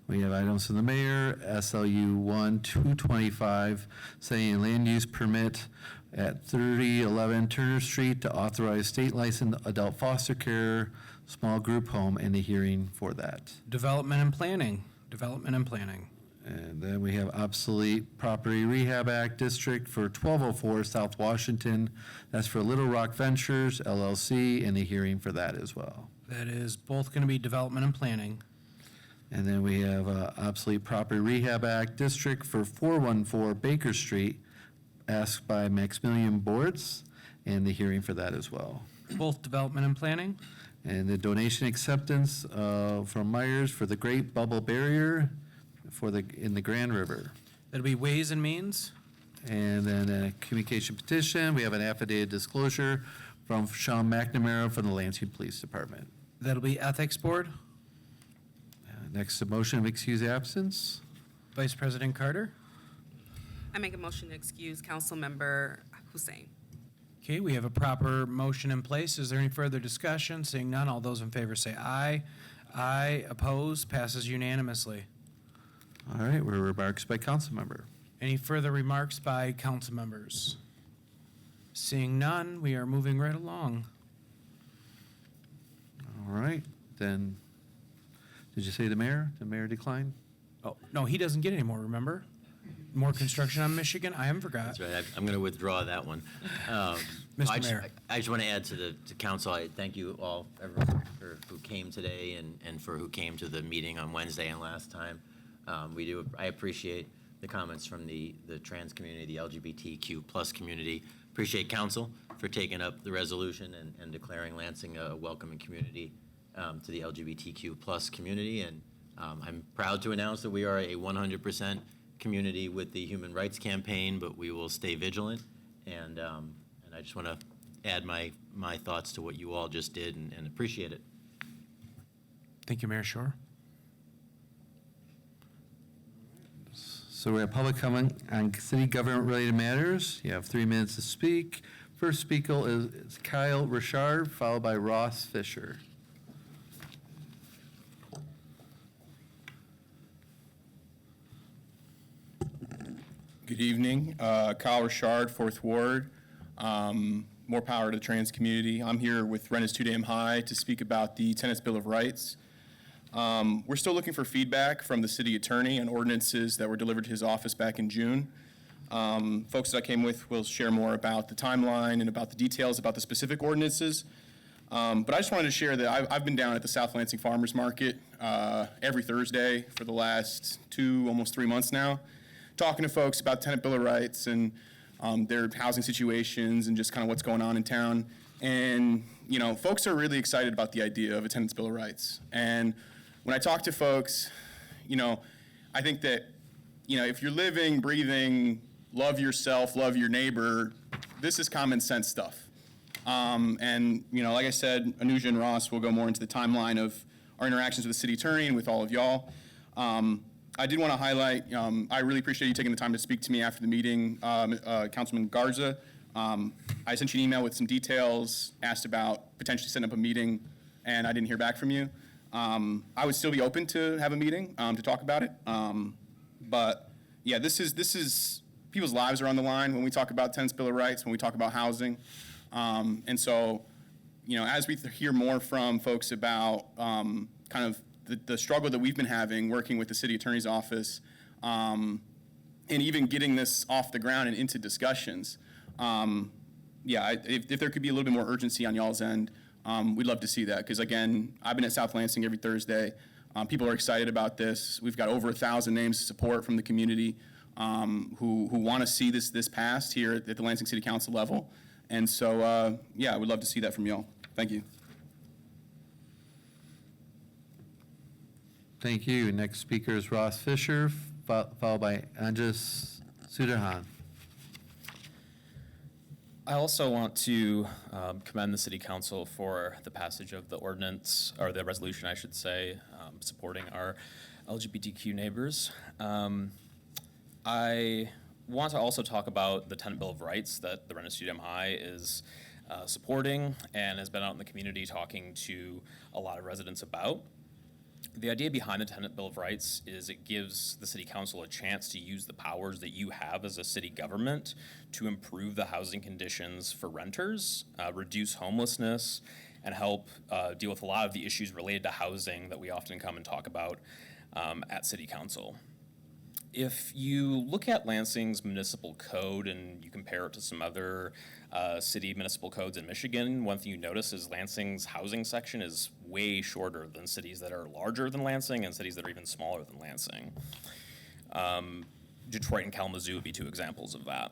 We have items from the mayor, SLU 1-225, setting a land use permit at 3011 Turner Street to authorize state licensed adult foster care small group home and a hearing for that. Development and planning. Development and planning. And then we have obsolete property rehab act district for 1204 South Washington. That's for Little Rock Ventures LLC and a hearing for that as well. That is both going to be development and planning. And then we have obsolete property rehab act district for 414 Baker Street, asked by Maximilian Boards, and the hearing for that as well. Both development and planning. And the donation acceptance from Myers for the Great Bubble Barrier in the Grand River. That'll be Ways and Means. And then a communication petition. We have an affidavit disclosure from Sean McNamara from the Lansing Police Department. That'll be Ethics Board. Next, a motion of excuse absence. Vice President Carter. I make a motion to excuse Councilmember Hussein. Okay, we have a proper motion in place. Is there any further discussion? Seeing none, all those in favor say aye. Aye. Opposed? Passes unanimously. All right, we're remarks by council member. Any further remarks by council members? Seeing none, we are moving right along. All right, then, did you say the mayor? The mayor declined? Oh, no, he doesn't get any more, remember? More construction on Michigan? I haven't forgot. That's right. I'm going to withdraw that one. Mr. Mayor. I just want to add to council, I thank you all, everyone, for who came today and for who came to the meeting on Wednesday and last time. I appreciate the comments from the trans community, the LGBTQ plus community. Appreciate council for taking up the resolution and declaring Lansing a welcoming community to the LGBTQ plus community. And I'm proud to announce that we are a 100% community with the Human Rights Campaign, but we will stay vigilant. And I just want to add my thoughts to what you all just did and appreciate it. Thank you, Mayor Shore. So we're at public comment on city government-related matters. You have 3 minutes to speak. First speaker is Kyle Richard, followed by Ross Fisher. Good evening. Kyle Richard, 4th Ward. More power to the trans community. I'm here with Rennes 2 High to speak about the Tenants Bill of Rights. We're still looking for feedback from the city attorney on ordinances that were delivered to his office back in June. Folks that I came with will share more about the timeline and about the details about the specific ordinances. But I just wanted to share that I've been down at the South Lansing Farmers Market every Thursday for the last almost 3 months now, talking to folks about Tenant Bill of Rights and their housing situations and just kind of what's going on in town. And, you know, folks are really excited about the idea of a Tenants Bill of Rights. And when I talk to folks, you know, I think that, you know, if you're living, breathing, love yourself, love your neighbor, this is common sense stuff. And, you know, like I said, Anuja and Ross will go more into the timeline of our interactions with the city attorney and with all of y'all. I did want to highlight, I really appreciate you taking the time to speak to me after the meeting, Councilman Garza. I sent you an email with some details, asked about potentially setting up a meeting, and I didn't hear back from you. I would still be open to have a meeting to talk about it. But yeah, this is people's lives are on the line when we talk about Tenants Bill of Rights, when we talk about housing. And so, you know, as we hear more from folks about kind of the struggle that we've been having working with the city attorney's office, and even getting this off the ground and into discussions, if there could be a little bit more urgency on y'all's end, we'd love to see that. Because again, I've been at South Lansing every Thursday. People are excited about this. We've got over 1,000 names of support from the community who want to see this passed here at the Lansing City Council level. And so, I would love to see that from y'all. Thank you. Thank you. Next speaker is Ross Fisher, followed by Anjas Sudahan. I also want to commend the City Council for the passage of the ordinance, or the resolution, I should say, supporting our LGBTQ neighbors. I want to also talk about the Tenant Bill of Rights that the Rennes High is supporting and has been out in the community talking to a lot of residents about. The idea behind the Tenant Bill of Rights is it gives the City Council a chance to use the powers that you have as a city government to improve the housing conditions for renters, reduce homelessness, and help deal with a lot of the issues related to housing that we often come and talk about at City Council. If you look at Lansing's municipal code and you compare it to some other city municipal codes in Michigan, one thing you notice is Lansing's housing section is way shorter than cities that are larger than Lansing and cities that are even smaller than Lansing. Detroit and Kalamazoo would be 2 examples of that.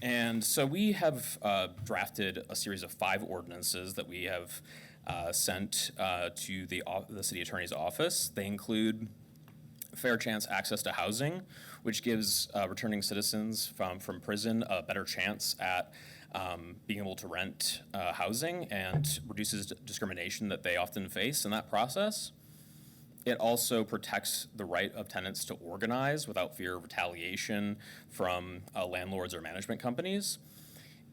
And so we have drafted a series of 5 ordinances that we have sent to the city attorney's office. They include fair chance access to housing, which gives returning citizens from prison a better chance at being able to rent housing and reduces discrimination that they often face in that process. It also protects the right of tenants to organize without fear of retaliation from landlords or management companies.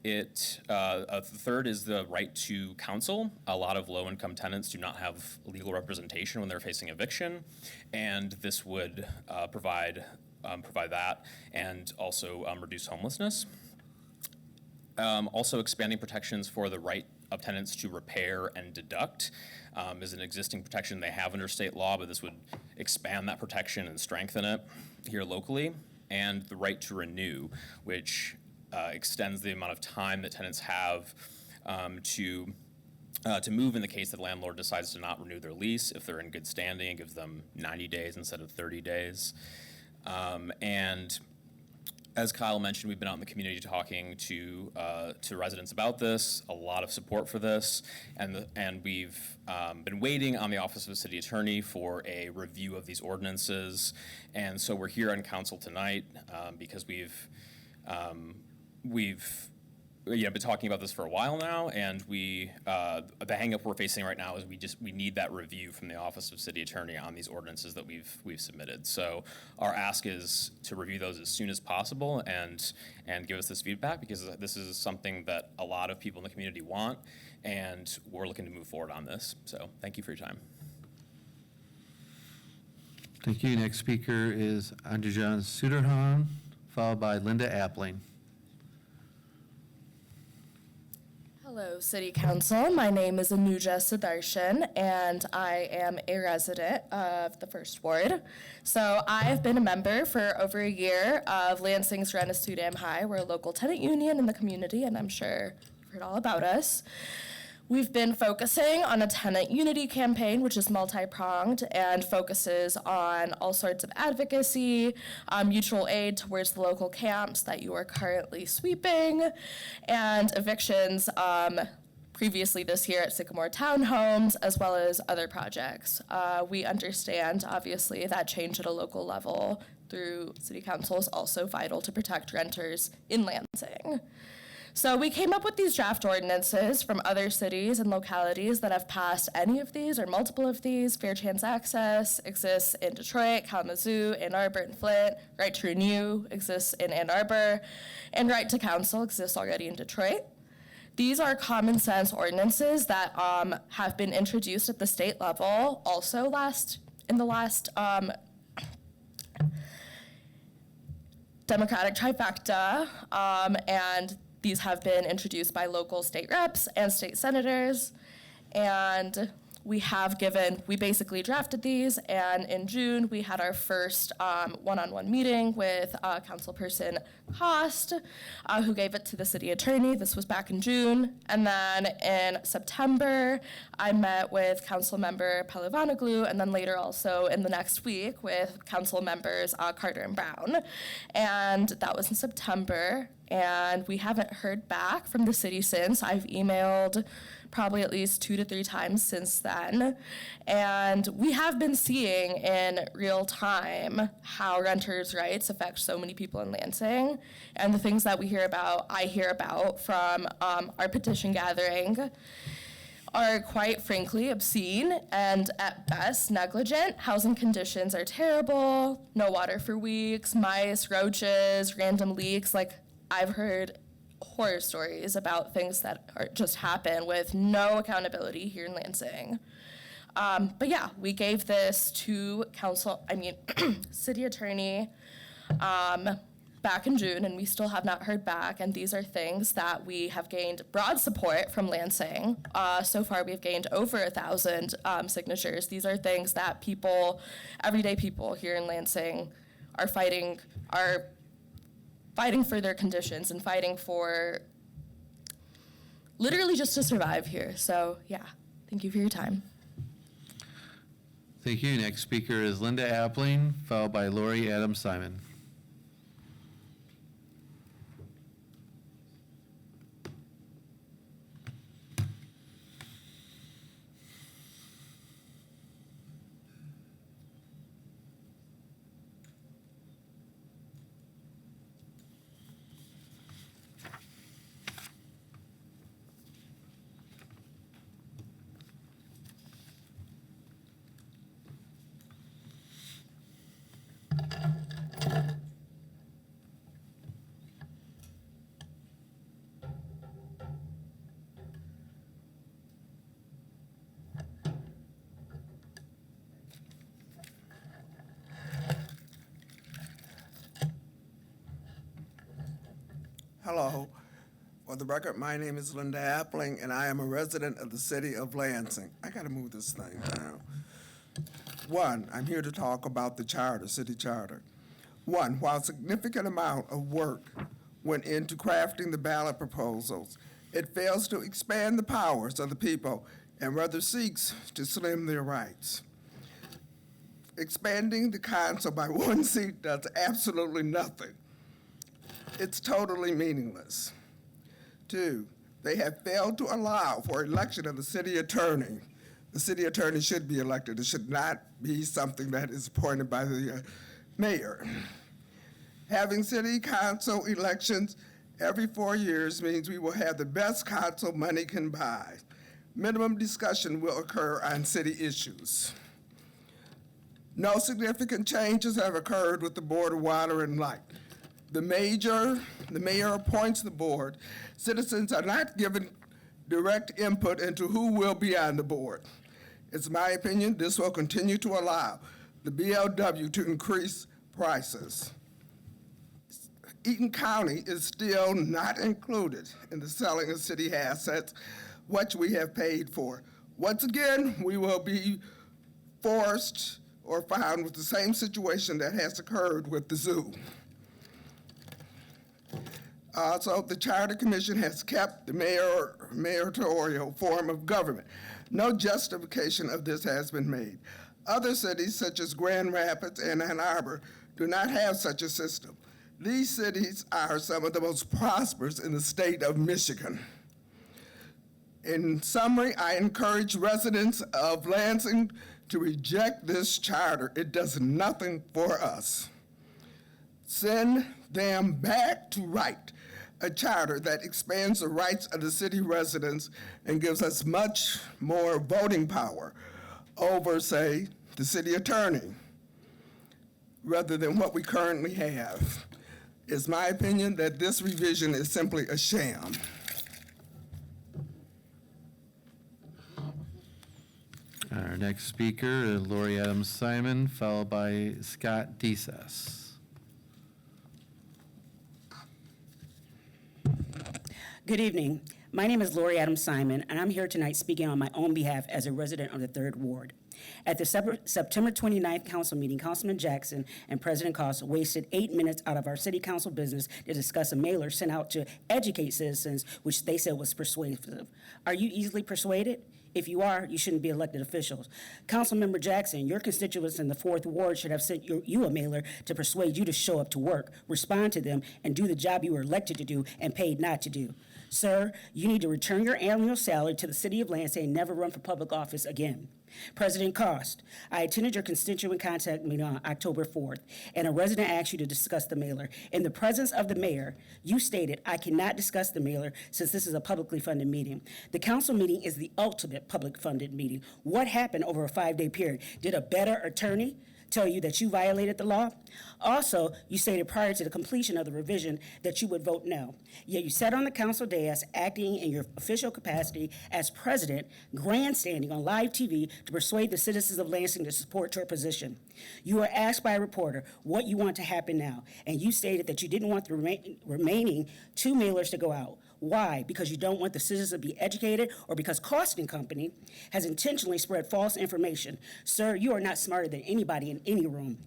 The third is the right to counsel. A lot of low-income tenants do not have legal representation when they're facing eviction, and this would provide that and also reduce homelessness. Also expanding protections for the right of tenants to repair and deduct is an existing protection they have under state law, but this would expand that protection and strengthen it here locally. And the right to renew, which extends the amount of time that tenants have to move in the case that the landlord decides to not renew their lease. If they're in good standing, it gives them 90 days instead of 30 days. And as Kyle mentioned, we've been out in the community talking to residents about this, a lot of support for this, and we've been waiting on the Office of the City Attorney for a review of these ordinances. And so we're here on council tonight because we've been talking about this for a while now, and the hangup we're facing right now is we need that review from the Office of City Attorney on these ordinances that we've submitted. So our ask is to review those as soon as possible and give us this feedback, because this is something that a lot of people in the community want, and we're looking to move forward on this. So thank you for your time. Thank you. Next speaker is Andrejan Suderhan, followed by Linda Appling. Hello, City Council. My name is Anuja Sudarshan, and I am a resident of the First Ward. So I've been a member for over a year of Lansing's Rennes to Dam High. We're a local tenant union in the community, and I'm sure you've heard all about us. We've been focusing on a tenant unity campaign, which is multi-pronged and focuses on all sorts of advocacy, mutual aid towards the local camps that you are currently sweeping, and evictions previously this year at Sycamore Townhomes, as well as other projects. We understand, obviously, that change at a local level through City Council is also vital to protect renters in Lansing. So we came up with these draft ordinances from other cities and localities that have passed any of these or multiple of these. Fair Chance Access exists in Detroit, Kalamazoo, Ann Arbor, and Flint. Right to Renew exists in Ann Arbor, and Right to Counsel exists already in Detroit. These are common sense ordinances that have been introduced at the state level also in the last Democratic trifecta, and these have been introduced by local state reps and state senators, and we basically drafted these, and in June, we had our first one-on-one meeting with Councilperson Cost, who gave it to the city attorney. This was back in June. And then in September, I met with Council Member Pelivanoglu, and then later also in the next week with Council Members Carter and Brown. And that was in September, and we haven't heard back from the city since. I've emailed probably at least 2 to 3 times since then. And we have been seeing in real time how renters' rights affect so many people in Lansing. And the things that I hear about from our petition gathering are quite frankly obscene and at best negligent. Housing conditions are terrible, no water for weeks, mice, roaches, random leaks. I've heard horror stories about things that just happen with no accountability here in Lansing. But yeah, we gave this to city attorney back in June, and we still have not heard back. And these are things that we have gained broad support from Lansing. So far, we've gained over 1,000 signatures. These are things that everyday people here in Lansing are fighting for their conditions and fighting for literally just to survive here. So yeah, thank you for your time. Thank you. Next speaker is Linda Appling, followed by Lori Adams Simon. Hello. For the record, my name is Linda Appling, and I am a resident of the city of Lansing. I gotta move this thing down. One, I'm here to talk about the charter, city charter. One, while a significant amount of work went into crafting the ballot proposals, it fails to expand the powers of the people and rather seeks to slim their rights. Expanding the council by 1 seat does absolutely nothing. It's totally meaningless. 2, they have failed to allow for election of the city attorney. The city attorney should be elected. It should not be something that is appointed by the mayor. Having city council elections Every 4 years means we will have the best council money can buy. Minimum discussion will occur on city issues. No significant changes have occurred with the Board of Water and Light. The mayor appoints the board. Citizens are not given direct input into who will be on the board. It's my opinion this will continue to allow the BLW to increase prices. Eaton County is still not included in the selling of city assets, which we have paid for. Once again, we will be forced or found with the same situation that has occurred with the zoo. Also, the Charter Commission has kept the mayoral form of government. No justification of this has been made. Other cities, such as Grand Rapids and Ann Arbor, do not have such a system. These cities are some of the most prosperous in the state of Michigan. In summary, I encourage residents of Lansing to reject this charter. It does nothing for us. Send them back to write a charter that expands the rights of the city residents and gives us much more voting power over, say, the city attorney, rather than what we currently have. It's my opinion that this revision is simply a sham. Our next speaker is Lori Adams Simon, followed by Scott Deses. Good evening. My name is Lori Adams Simon, and I'm here tonight speaking on my own behalf as a resident of the 3rd Ward. At the September 29th council meeting, Councilman Jackson and President Cost wasted 8 minutes out of our city council business to discuss a mailer sent out to educate citizens, which they said was persuasive. Are you easily persuaded? If you are, you shouldn't be elected officials. Councilmember Jackson, your constituents in the 4th Ward should have sent you a mailer to persuade you to show up to work, respond to them, and do the job you were elected to do and paid not to do. Sir, you need to return your annual salary to the city of Lansing and never run for public office again. President Cost, I attended your constituent contact meeting on October 4th, and a resident asked you to discuss the mailer. In the presence of the mayor, you stated, I cannot discuss the mailer since this is a publicly funded meeting. The council meeting is the ultimate public funded meeting. What happened over a 5-day period? Did a better attorney tell you that you violated the law? Also, you stated prior to the completion of the revision that you would vote no. Yet you sat on the council dais acting in your official capacity as president, grandstanding on live TV to persuade the citizens of Lansing to support your position. You were asked by a reporter what you want to happen now, and you stated that you didn't want the remaining 2 mailers to go out. Why? Because you don't want the citizens to be educated, or because Cost & Company has intentionally spread false information? Sir, you are not smarter than anybody in any room.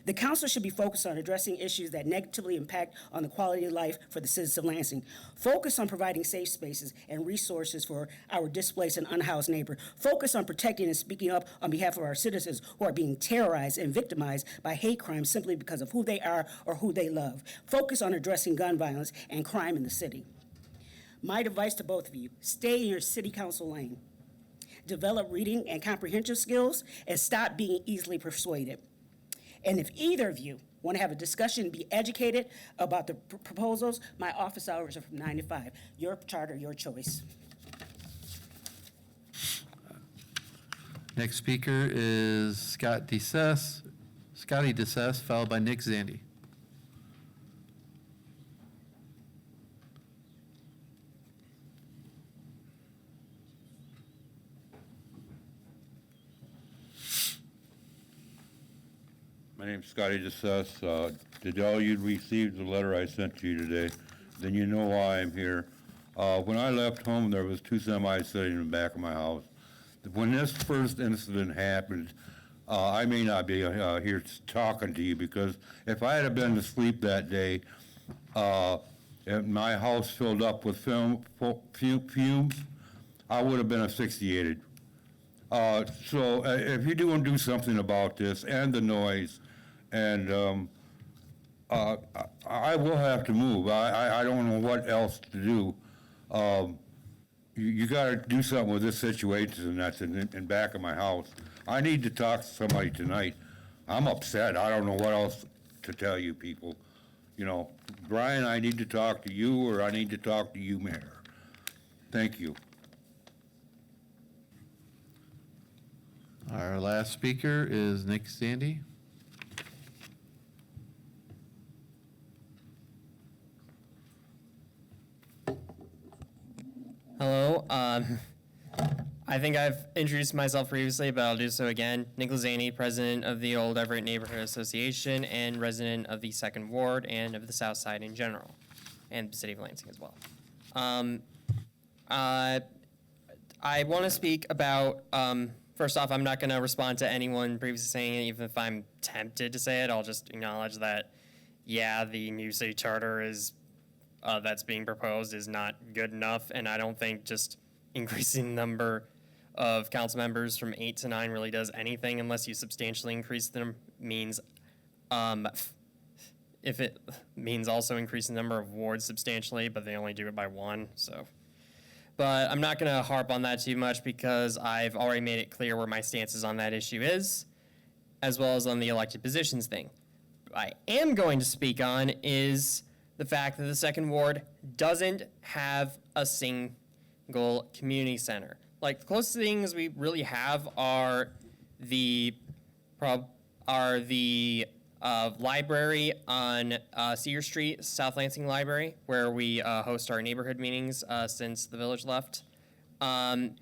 The council should be focused on addressing issues that negatively impact on the quality of life for the citizens of Lansing. Focus on providing safe spaces and resources for our displaced and unhoused neighbor. Focus on protecting and speaking up on behalf of our citizens who are being terrorized and victimized by hate crimes simply because of who they are or who they love. Focus on addressing gun violence and crime in the city. My advice to both of you, stay in your city council lane. Develop reading and comprehension skills and stop being easily persuaded. And if either of you want to have a discussion and be educated about the proposals, my office hours are from 9 to 5. Your charter, your choice. Next speaker is Scotty Deses, followed by Nick Zandy. My name's Scotty Deses. Did all you receive the letter I sent to you today? Then you know why I'm here. When I left home, there was 2 semis sitting in the back of my house. When this first incident happened, I may not be here talking to you because if I had been asleep that day, and my house filled up with fumes, I would have been asphyxiated. So if you do want to do something about this and the noise, and I will have to move. I don't know what else to do. You got to do something with this situation that's in back of my house. I need to talk to somebody tonight. I'm upset. I don't know what else to tell you people. You know, Brian, I need to talk to you, or I need to talk to you, Mayor. Thank you. Our last speaker is Nick Sandy. Hello. I think I've introduced myself previously, but I'll do so again. Nick Lazzani, president of the Old Everett Neighborhood Association and resident of the Second Ward and of the South Side in general, and the city of Lansing as well. I want to speak about, first off, I'm not going to respond to anyone previously saying it, even if I'm tempted to say it. I'll just acknowledge that, yeah, the new city charter is that's being proposed is not good enough, and I don't think just increasing the number of council members from 8 to 9 really does anything unless you substantially increase them. Means if it means also increasing the number of wards substantially, but they only do it by 1, so. But I'm not going to harp on that too much because I've already made it clear where my stance is on that issue is, as well as on the elected positions thing. What I am going to speak on is the fact that the Second Ward doesn't have a single community center. Like, the closest things we really have are the library on Cedar Street, South Lansing Library, where we host our neighborhood meetings since the village left. And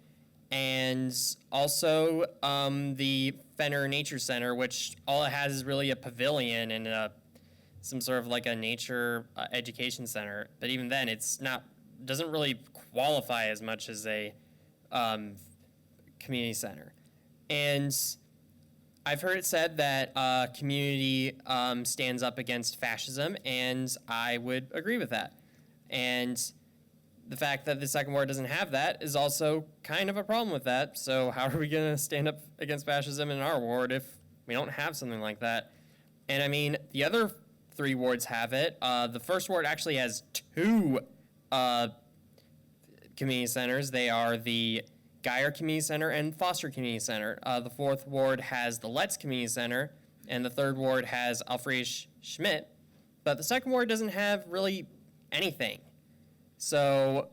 also the Fenner Nature Center, which all it has is really a pavilion and some sort of like a nature education center. But even then, it's not, doesn't really qualify as much as a community center. And I've heard it said that community stands up against fascism, and I would agree with that. And the fact that the Second Ward doesn't have that is also kind of a problem with that. So how are we going to stand up against fascism in our ward if we don't have something like that? And I mean, the other 3 wards have it. The first ward actually has 2 community centers. They are the Geyer Community Center and Foster Community Center. The 4th ward has the Letts Community Center, and the 3rd ward has Alfred Schmidt. But the 2nd ward doesn't have really anything. So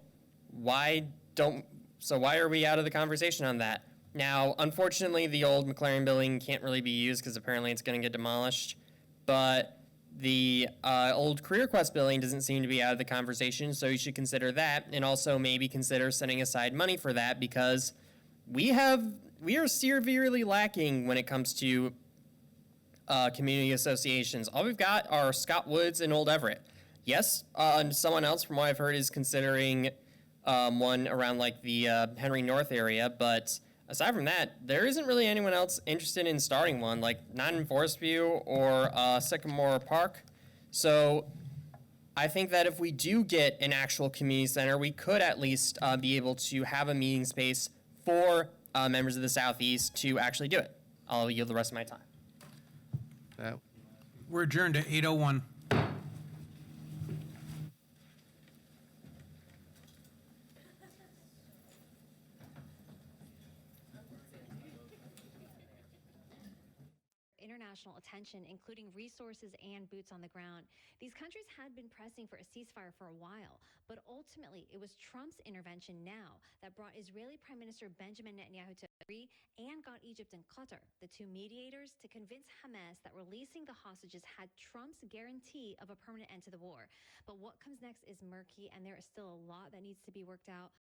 why are we out of the conversation on that? Now, unfortunately, the old McLaren building can't really be used because apparently it's going to get demolished. But the old Career Quest building doesn't seem to be out of the conversation, so you should consider that, and also maybe consider setting aside money for that, because we are severely lacking when it comes to community associations. All we've got are Scott Woods and Old Everett. Yes, someone else, from what I've heard, is considering one around like the Henry North area, but aside from that, there isn't really anyone else interested in starting one, like not in Forest View or Sycamore Park. So I think that if we do get an actual community center, we could at least be able to have a meeting space for members of the Southeast to actually do it. I'll yield the rest of my time. We're adjourned at 8:01. International attention, including resources and boots on the ground. These countries had been pressing for a ceasefire for a while, but ultimately it was Trump's intervention now that brought Israeli Prime Minister Benjamin Netanyahu to agree and got Egypt and Qatar, the 2 mediators, to convince Hamas that releasing the hostages had Trump's guarantee of a permanent end to the war. But what comes next is murky, and there is still a lot that needs to be worked out.